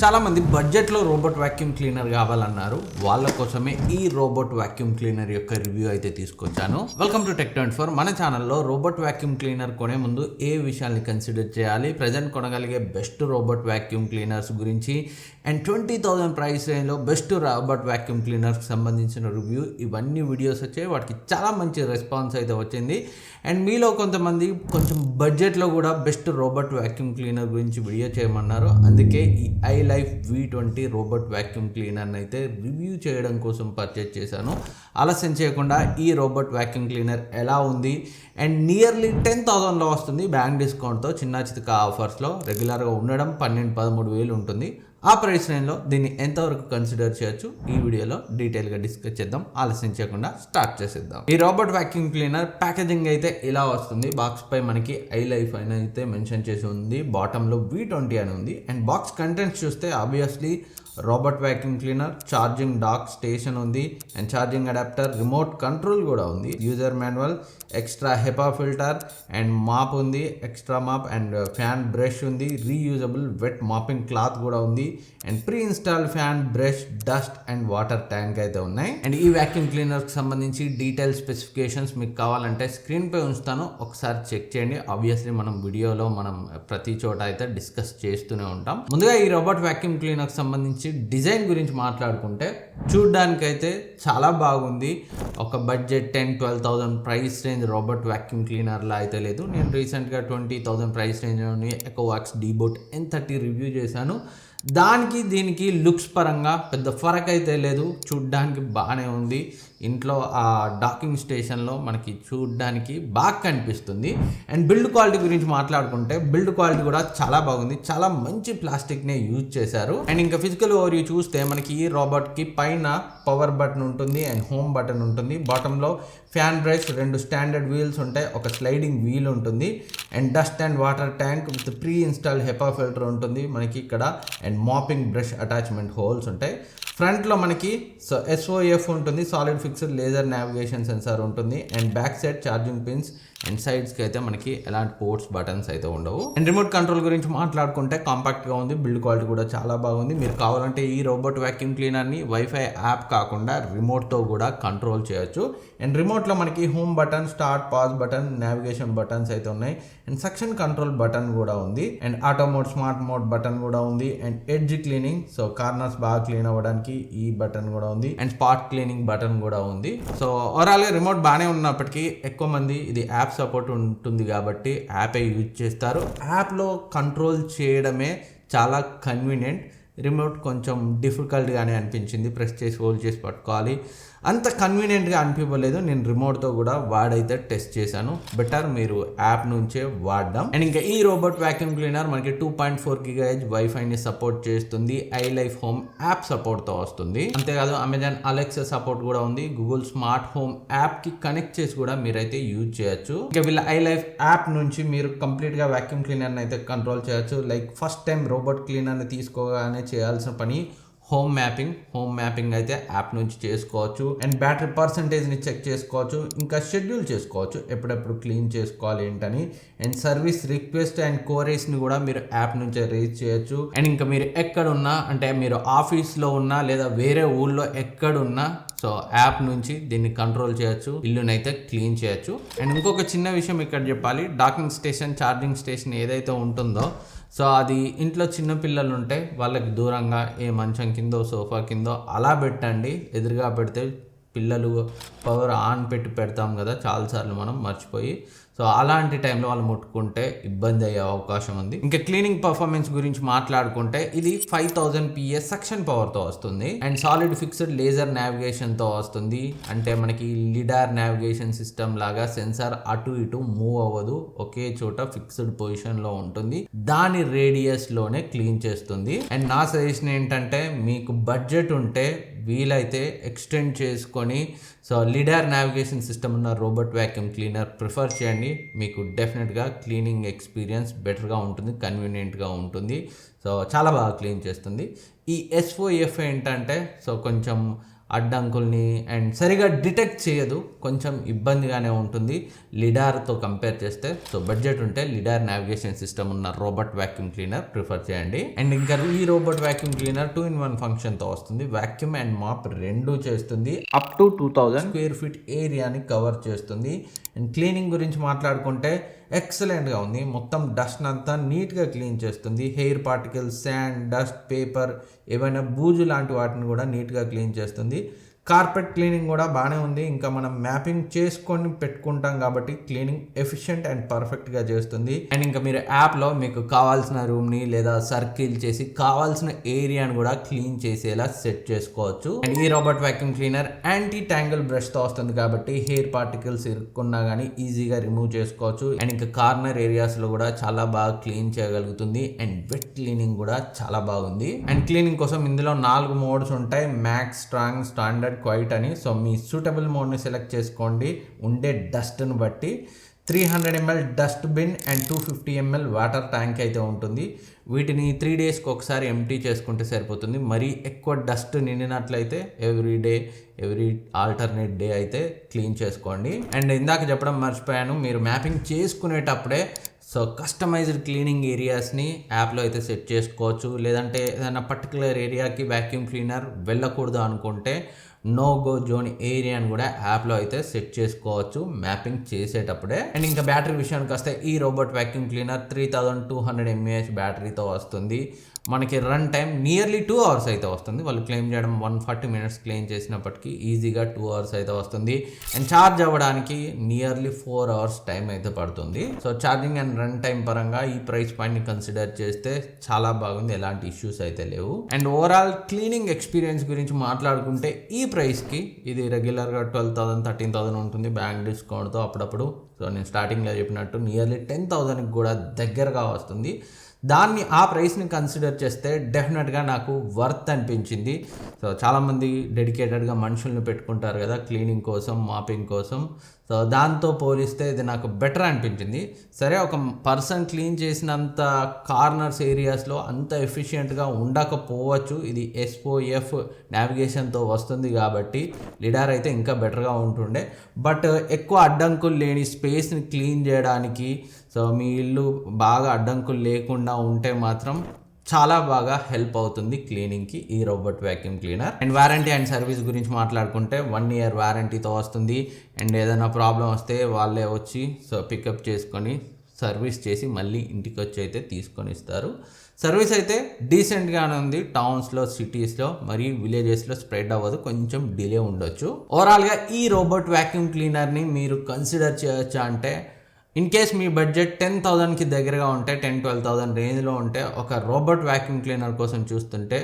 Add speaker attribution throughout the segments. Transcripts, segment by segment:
Speaker 1: చాలా మంది బడ్జెట్లో రోబోట్ వాక్యూమ్ క్లీనర్ కావాలన్నారు. వాళ్ళ కోసమే ఈ రోబోట్ వాక్యూమ్ క్లీనర్ యొక్క రివ్యూ అయితే తీసుకొచ్చాను. వెల్కమ్ టు టెక్24. మన ఛానల్లో రోబోట్ వాక్యూమ్ క్లీనర్ కొనే ముందు ఏ విషయాల్ని కన్సిడర్ చేయాలి, ప్రజెంట్ కొనగలిగే బెస్ట్ రోబోట్ వాక్యూమ్ క్లీనర్స్ గురించి అండ్ 20,000 ప్రైస్ రేంజ్లో బెస్ట్ రోబోట్ వాక్యూమ్ క్లీనర్కి సంబంధించిన రివ్యూ, ఇవన్నీ వీడియోస్ వచ్చాయి. వాటికి చాలా మంచి రెస్పాన్స్ అయితే వచ్చింది. అండ్ మీలో కొంతమంది కొంచెం బడ్జెట్లో కూడా బెస్ట్ రోబోట్ వాక్యూమ్ క్లీనర్ గురించి వీడియో చేయమన్నారు. అందుకే ఈ iLife V20 రోబోట్ వాక్యూమ్ క్లీనర్ని అయితే రివ్యూ చేయడం కోసం పర్చేజ్ చేశాను. ఆలస్యం చేయకుండా ఈ రోబోట్ వాక్యూమ్ క్లీనర్ ఎలా ఉంది అండ్ నియర్లీ 10,000లో వస్తుంది బ్యాంక్ డిస్కౌంట్తో, చిన్న చితక ఆఫర్స్లో. రెగ్యులర్గా ఉండడం 12-13 వేలు ఉంటుంది. ఆ ప్రైస్ రేంజ్లో దీన్ని ఎంతవరకు కన్సిడర్ చేయొచ్చు ఈ వీడియోలో డీటెయిల్గా డిస్కస్ చేద్దాం. ఆలస్యం చేయకుండా స్టార్ట్ చేసేద్దాం. ఈ రోబోట్ వాక్యూమ్ క్లీనర్ ప్యాకేజింగ్ అయితే ఇలా వస్తుంది. బాక్స్ పై మనకి iLife అని అయితే మెన్షన్ చేసి ఉంది, బాటంలో V20 అని ఉంది. అండ్ బాక్స్ కంటెంట్స్ చూస్తే obviously robot vacuum cleaner, charging dock station ఉంది and charging adapter, remote control కూడా ఉంది, user manual, extra HEPA filter and mop ఉంది, extra mop and fan brush ఉంది, రీయూజబుల్ వెట్ మాపింగ్ క్లాత్ కూడా ఉంది and pre install fan brush, dust and water tank అయితే ఉన్నాయి. And ఈ vacuum క్లీనర్కి సంబంధించి డీటెయిల్ స్పెసిఫికేషన్స్ మీకు కావాలంటే స్క్రీన్ పై ఉంచుతాను, ఒకసారి చెక్ చేయండి. ఆబ్వియస్లీ మనం వీడియోలో ప్రతి చోట అయితే డిస్కస్ చేస్తూనే ఉంటాం. ముందుగా ఈ రోబోట్ వాక్యూమ్ క్లీనర్కి సంబంధించి డిజైన్ గురించి మాట్లాడుకుంటే చూడ్డానికైతే చాలా బాగుంది. ఒక budget 10-12,000 price range robot vacuum క్లీనర్లా అయితే లేదు. నేను రీసెంట్గా 20,000 ప్రైస్ రేంజ్లోని ఎకోవాక్స్ డీబోట్ N30 రివ్యూ చేశాను. దానికి దీనికి లుక్స్ పరంగా పెద్ద ఫరక్ అయితే లేదు, చూడ్డానికి బాగానే ఉంది. ఇంట్లో ఆ డాకింగ్ స్టేషన్లో మనకి చూడ్డానికి బాగా కనిపిస్తుంది. అండ్ బిల్డ్ క్వాలిటీ గురించి మాట్లాడుకుంటే బిల్డ్ క్వాలిటీ కూడా చాలా బాగుంది. చాలా మంచి ప్లాస్టిక్నే యూజ్ చేశారు. అండ్ ఇంకా ఫిజికల్ ఓవర్వ్యూ చూస్తే మనకి ఈ రోబోట్కి పైన పవర్ బటన్ ఉంటుంది అండ్ హోమ్ బటన్ ఉంటుంది. బాటంలో ఫ్యాన్ బ్రష్, 2 స్టాండర్డ్ వీల్స్ ఉంటాయి, ఒక స్లైడింగ్ వీల్ ఉంటుంది and dust and water tank with pre install HEPA filter ఉంటుంది మనకి ఇక్కడ. And mopping brush attachment holes ఉంటాయి. ఫ్రంట్లో మనకి SOF ఉంటుంది, solid fixed laser navigation sensor ఉంటుంది. And back side charging pins and సైడ్స్కి అయితే మనకి ఎలాంటి పోర్ట్స్ బటన్స్ అయితే ఉండవు. అండ్ రిమోట్ కంట్రోల్ గురించి మాట్లాడుకుంటే కాంపాక్ట్గా ఉంది, బిల్డ్ క్వాలిటీ కూడా చాలా బాగుంది. మీరు కావాలంటే ఈ రోబోట్ వాక్యూమ్ క్లీనర్ని వైఫై యాప్ కాకుండా రిమోట్తో కూడా కంట్రోల్ చేయొచ్చు. అండ్ రిమోట్లో మనకి home button, start, pause button, navigation buttons అయితే ఉన్నాయి. అండ్ సెక్షన్ కంట్రోల్ బటన్ కూడా ఉంది. And auto mode, smart mode button కూడా ఉంది. And edge cleaning, so corners బాగా క్లీన్ అవ్వడానికి ఈ బటన్ కూడా ఉంది. అండ్ స్పాట్ క్లీనింగ్ బటన్ కూడా ఉంది. సో ఓవరాల్గా రిమోట్ బాగానే ఉన్నప్పటికీ ఎక్కువ మంది ఇది యాప్ సపోర్ట్ ఉంటుంది కాబట్టి యాపే యూజ్ చేస్తారు. యాప్లో కంట్రోల్ చేయడమే చాలా కన్వీనియంట్. రిమోట్ కొంచెం డిఫికల్ట్గానే అనిపించింది, ప్రెస్ చేసి హోల్డ్ చేసి పట్టుకోవాలి, అంత కన్వీనియంట్గా అనిపించలేదు. నేను రిమోట్తో కూడా వాడైతే టెస్ట్ చేశాను. బెటర్ మీరు యాప్ నుంచే వాడడం. అండ్ ఇంకా ఈ రోబోట్ వాక్యూమ్ క్లీనర్ మనకి 2.4 GHz వైఫైని సపోర్ట్ చేస్తుంది. iLife హోమ్ యాప్ సపోర్ట్తో వస్తుంది. అంతేకాదు అమెజాన్ అలెక్సా సపోర్ట్ కూడా ఉంది. గూగుల్ స్మార్ట్ హోమ్ యాప్కి కనెక్ట్ చేసి కూడా మీరైతే యూజ్ చేయొచ్చు. ఇంకా వీళ్ళ iLife యాప్ నుంచి మీరు కంప్లీట్గా వాక్యూమ్ క్లీనర్ని అయితే కంట్రోల్ చేయొచ్చు. లైక్ ఫస్ట్ టైం రోబోట్ క్లీనర్ని తీసుకోగానే చేయాల్సిన పని హోమ్ మ్యాపింగ్ అయితే యాప్ నుంచి చేసుకోవచ్చు. అండ్ బ్యాటరీ పర్సంటేజ్ని చెక్ చేసుకోవచ్చు, ఇంకా షెడ్యూల్ చేసుకోవచ్చు ఎప్పుడెప్పుడు క్లీన్ చేసుకోవాలి ఏంటని. అండ్ సర్వీస్ రిక్వెస్ట్ అండ్ కోరీస్ని కూడా మీరు యాప్ నుంచే రేజ్ చేయొచ్చు. అండ్ ఇంకా మీరు ఎక్కడున్నా, అంటే మీరు ఆఫీస్లో ఉన్నా లేదా వేరే ఊళ్ళో ఎక్కడున్నా, సో యాప్ నుంచి దీన్ని కంట్రోల్ చేయొచ్చు, ఇల్లునైతే క్లీన్ చేయొచ్చు. అండ్ ఇంకొక చిన్న విషయం ఇక్కడ చెప్పాలి, డాకింగ్ స్టేషన్, ఛార్జింగ్ స్టేషన్ ఏదైతే ఉంటుందో, సో అది ఇంట్లో చిన్న పిల్లలు ఉంటే వాళ్ళకి దూరంగా ఏ మంచం కిందో సోఫా కిందో అలా పెట్టండి. ఎదురుగా పెడితే పిల్లలు పవర్ ఆన్ పెట్టి పెడతాం కదా చాలాసార్లు మనం మర్చిపోయి, సో అలాంటి టైంలో వాళ్ళు ముట్టుకుంటే ఇబ్బంది అయ్యే అవకాశం ఉంది. ఇంకా క్లీనింగ్ పర్ఫార్మెన్స్ గురించి మాట్లాడుకుంటే ఇది 5000 PA సక్షన్ పవర్తో వస్తుంది. అండ్ సాలిడ్ ఫిక్స్డ్ లేజర్ నావిగేషన్తో వస్తుంది. అంటే మనకి లిడార్ నావిగేషన్ సిస్టమ్ లాగా సెన్సార్ అటు ఇటు మూవ్ అవ్వదు, ఒకే చోట ఫిక్స్డ్ పొజిషన్లో ఉంటుంది. దాని రేడియస్లోనే క్లీన్ చేస్తుంది. అండ్ నా సజెషన్ ఏంటంటే మీకు బడ్జెట్ ఉంటే వీలైతే ఎక్స్టెండ్ చేసుకొని సో లిడార్ నావిగేషన్ సిస్టమ్ ఉన్న రోబోట్ వాక్యూమ్ క్లీనర్ ప్రిఫర్ చేయండి. మీకు డెఫినెట్గా క్లీనింగ్ ఎక్స్పీరియన్స్ బెటర్గా ఉంటుంది, కన్వీనియంట్గా ఉంటుంది. సో చాలా బాగా క్లీన్ చేస్తుంది. ఈ SOF ఏంటంటే సో కొంచెం అడ్డంకుల్ని అండ్ సరిగా డిటెక్ట్ చేయదు, కొంచెం ఇబ్బందిగానే ఉంటుంది లిడార్తో కంపేర్ చేస్తే. సో బడ్జెట్ ఉంటే లిడార్ నావిగేషన్ సిస్టమ్ ఉన్న రోబోట్ వాక్యూమ్ క్లీనర్ ప్రిఫర్ చేయండి. అండ్ ఇంకా ఈ రోబోట్ వాక్యూమ్ క్లీనర్ 2-in-1 ఫంక్షన్తో వస్తుంది. వాక్యూమ్ అండ్ మాప్ రెండు చేస్తుంది. అప్ టు 2000 స్క్వేర్ ఫీట్ ఏరియాని కవర్ చేస్తుంది. అండ్ క్లీనింగ్ గురించి మాట్లాడుకుంటే ఎక్సలెంట్గా ఉంది. మొత్తం డస్ట్ అంతా నీట్గా క్లీన్ చేస్తుంది. Hair particles, sand, dust, paper, ఏవైనా బూజు లాంటి వాటిని కూడా నీట్గా క్లీన్ చేస్తుంది. కార్పెట్ క్లీనింగ్ కూడా బాగానే ఉంది. ఇంకా మనం మ్యాపింగ్ చేసుకొని పెట్టుకుంటాం కాబట్టి క్లీనింగ్ ఎఫిషియెంట్ అండ్ పర్ఫెక్ట్గా చేస్తుంది. అండ్ ఇంకా మీరు యాప్లో మీకు కావాల్సిన రూమ్ని లేదా సర్కిల్ చేసి కావాల్సిన ఏరియాని కూడా క్లీన్ చేసేలా సెట్ చేసుకోవచ్చు. అండ్ ఈ robot vacuum cleaner anti tangle బ్రష్తో వస్తుంది కాబట్టి హెయిర్ పార్టికల్స్ ఇరుక్కున్నా కానీ ఈజీగా రిమూవ్ చేసుకోవచ్చు. అండ్ ఇంకా కార్నర్ ఏరియాస్లో కూడా చాలా బాగా క్లీన్ చేయగలుగుతుంది. అండ్ వెట్ క్లీనింగ్ కూడా చాలా బాగుంది. అండ్ క్లీనింగ్ కోసం ఇందులో 4 మోడ్స్ ఉంటాయి: మ్యాక్స్, స్ట్రాంగ్, స్టాండర్డ్, క్వైట్ అని. సో మీ సూటబుల్ మోడ్ని సెలెక్ట్ చేసుకోండి ఉండే డస్ట్ని బట్టి. 300 ml dust bin and 250 ml water tank అయితే ఉంటుంది. వీటిని 3 daysకి ఒకసారి ఎంటీ చేసుకుంటే సరిపోతుంది. మరీ ఎక్కువ డస్ట్ నిండినట్లయితే ఎవ్రీ ఆల్టర్నేట్ డే అయితే క్లీన్ చేసుకోండి. అండ్ ఇందాక చెప్పడం మర్చిపోయాను, మీరు మ్యాపింగ్ చేసుకునేటప్పుడే సో కస్టమైజ్డ్ క్లీనింగ్ ఏరియాస్ని యాప్లో అయితే సెట్ చేసుకోవచ్చు. లేదంటే ఏదైనా పర్టికులర్ ఏరియాకి వాక్యూమ్ క్లీనర్ వెళ్ళకూడదు అనుకుంటే నో గో జోన్ ఏరియాని కూడా యాప్లో అయితే సెట్ చేసుకోవచ్చు మ్యాపింగ్ చేసేటప్పుడే. అండ్ ఇంకా బ్యాటరీ విషయానికి వస్తే ఈ రోబోట్ వాక్యూమ్ క్లీనర్ 3200 mAh బ్యాటరీతో వస్తుంది. మనకి రన్ టైం నియర్లీ 2 hours అయితే వస్తుంది. వాళ్ళు క్లెయిమ్ చేయడం 140 minutes క్లెయిమ్ చేసినప్పటికీ ఈజీగా 2 hours అయితే వస్తుంది. అండ్ ఛార్జ్ అవ్వడానికి నియర్లీ 4 hours టైం అయితే పడుతుంది. So charging and run time పరంగా ఈ ప్రైస్ పాయింట్ని కన్సిడర్ చేస్తే చాలా బాగుంది, ఎలాంటి ఇష్యూస్ అయితే లేవు. అండ్ ఓవరాల్ క్లీనింగ్ ఎక్స్పీరియన్స్ గురించి మాట్లాడుకుంటే ఈ ప్రైస్కి ఇది రెగ్యులర్గా 12,000 13,000 ఉంటుంది బ్యాంక్ డిస్కౌంట్తో అప్పుడప్పుడు. సో నేను స్టార్టింగ్లో చెప్పినట్టు నియర్లీ 10,000కి కూడా దగ్గరగా వస్తుంది. దాన్ని ఆ ప్రైస్ని కన్సిడర్ చేస్తే డెఫినెట్గా నాకు వర్త్ అనిపించింది. సో చాలామంది డెడికేటెడ్గా మనుషుల్ని పెట్టుకుంటారు కదా క్లీనింగ్ కోసం, మాపింగ్ కోసం. సో దాంతో పోలిస్తే ఇది నాకు బెటర్ అనిపించింది. సరే, ఒక పర్సన్ క్లీన్ చేసినంత కార్నర్స్ ఏరియాస్లో అంత ఎఫిషియెంట్గా ఉండకపోవచ్చు. ఇది SOF నావిగేషన్తో వస్తుంది కాబట్టి లిడార్ అయితే ఇంకా బెటర్గా ఉంటుండే. బట్ ఎక్కువ అడ్డంకులు లేని స్పేస్ని క్లీన్ చేయడానికి, సో మీ ఇల్లు బాగా అడ్డంకులు లేకుండా ఉంటే మాత్రం చాలా బాగా హెల్ప్ అవుతుంది క్లీనింగ్కి ఈ robot vacuum cleaner. And warranty and service గురించి మాట్లాడుకుంటే 1 year వారంటీతో వస్తుంది. అండ్ ఏదైనా ప్రాబ్లం వస్తే వాళ్ళే వచ్చి సో పికప్ చేసుకొని సర్వీస్ చేసి మళ్ళీ ఇంటికి వచ్చి అయితే తీసుకొని ఇస్తారు. సర్వీస్ అయితే డీసెంట్గానే ఉంది. టౌన్స్లో, సిటీస్లో, మరియు విలేజెస్లో స్ప్రెడ్ అవ్వదు, కొంచెం డిలే ఉండొచ్చు. ఓవరాల్గా ఈ రోబోట్ వాక్యూమ్ క్లీనర్ని మీరు కన్సిడర్ చేయొచ్చా అంటే, ఇన్ కేస్ మీ బడ్జెట్ 10,000కి దగ్గరగా ఉంటే 10-12,000 రేంజ్లో ఉంటే ఒక రోబోట్ వాక్యూమ్ క్లీనర్ కోసం చూస్తుంటే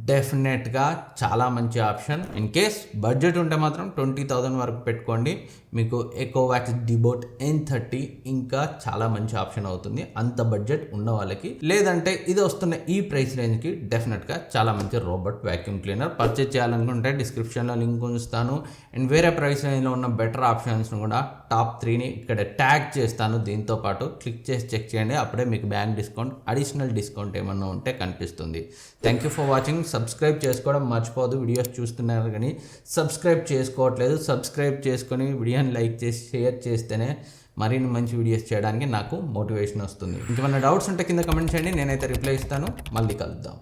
Speaker 1: డెఫినెట్గా చాలా మంచి ఆప్షన్. ఇన్ కేస్ బడ్జెట్ ఉంటే మాత్రం 20,000 వరకు పెట్టుకోండి. మీకు ఎకోవాక్స్ డిబోట్ N30 ఇంకా చాలా మంచి ఆప్షన్ అవుతుంది అంత బడ్జెట్ ఉన్న వాళ్ళకి. లేదంటే ఇది వస్తున్న ఈ ప్రైస్ రేంజ్కి డెఫినెట్గా చాలా మంచి రోబోట్ వాక్యూమ్ క్లీనర్. పర్చేజ్ చేయాలనుకుంటే డిస్క్రిప్షన్లో లింక్ ఉంచుతాను. అండ్ వేరే ప్రైస్ రేంజ్లో ఉన్న బెటర్ ఆప్షన్స్ను కూడా టాప్ 3ని ఇక్కడ ట్యాగ్ చేస్తాను. దీంతో పాటు క్లిక్ చేసి చెక్ చేయండి, అప్పుడే మీకు బ్యాంక్ డిస్కౌంట్, అడిషనల్ డిస్కౌంట్ ఏమన్నా ఉంటే కనిపిస్తుంది. Thank you for watching. Subscribe చేసుకోవడం మర్చిపోదు. వీడియోస్ చూస్తున్నారు కానీ సబ్స్క్రైబ్ చేసుకోవట్లేదు. సబ్స్క్రైబ్ చేసుకొని వీడియోని లైక్ చేసి షేర్ చేస్తేనే మరిన్ని మంచి వీడియోస్ చేయడానికి నాకు మోటివేషన్ వస్తుంది. ఇంకేమైనా డౌట్స్ ఉంటే కింద కమెంట్ చేయండి, నేనైతే రిప్లై ఇస్తాను. మళ్ళీ కలుద్దాం.